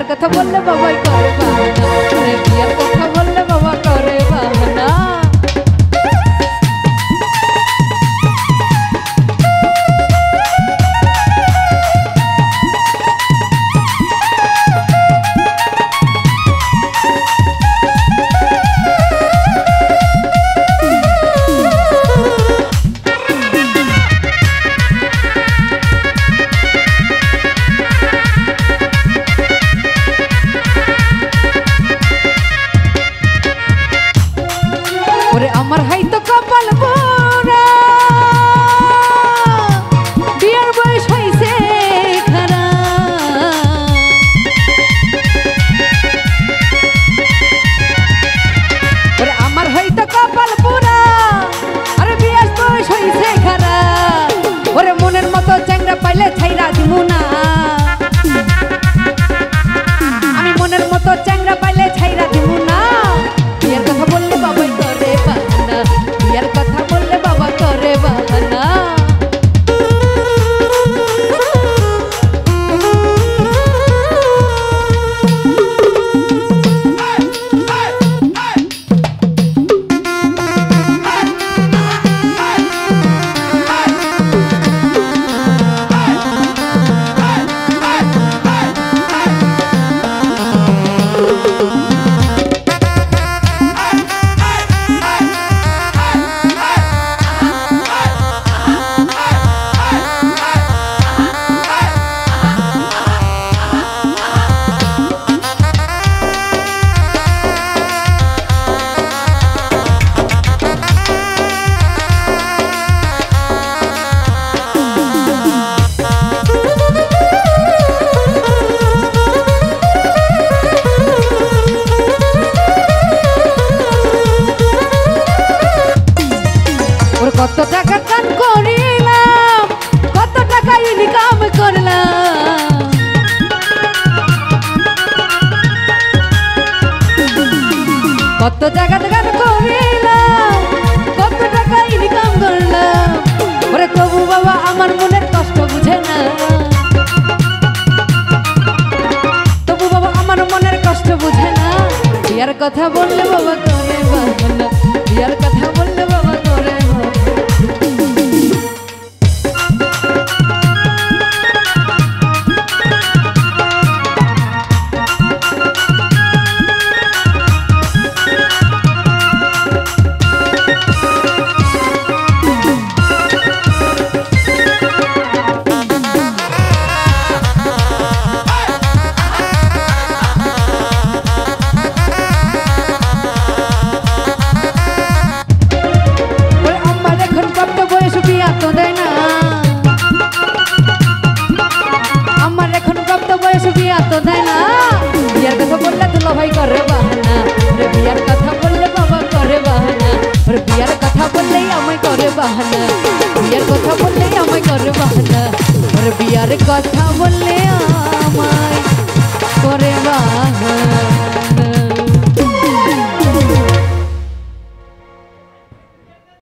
কথা বললে বাবাই করে বাহানা, বিয়ার কথা বললে বাবা করে বাহানা। আমার হাই তো কপাল পোড়া, বিয়ার বয়স হইছে খারাপ। ওরে আমার হাই তো কপাল পোড়া, আরে বিয়ার বয়স হইছে খারাপ। ওরে মনের মতো চ্যাংড়া পাইলে ছাইরা দিমু না, আমি মনের মতো চ্যাংড়া পাইলে ছাইরা দিমু না। বিয়ার কথা বললে বাবাই করে বাহানা, বিয়ার কথা বললে বাবা করে বাহানা। কত টাকা কান করিলাম, কত টাকা ইনকাম করলাম, কত টাকা গান করিলাম, কত টাকা ইনকাম করলাম। ওরে তবু বাবা আমার মনের কষ্ট বুঝে না, তবু বাবা আমার মনের কষ্ট বুঝে না। বিয়ার কথা বললে বাবা করে বাহানা, বিয়ার কথা বললে বাবা করে বাহানা। বিয়ার কথা বললে দুলা ভাই করে বাহানা, বিয়ার কথা বললে বাবা করে বাহানা। বিয়ার কথা বললেই আমায় করে বাহানা, বিয়ার কথা বললেই আমায় করে বাহানা। বিয়ার কথা বললে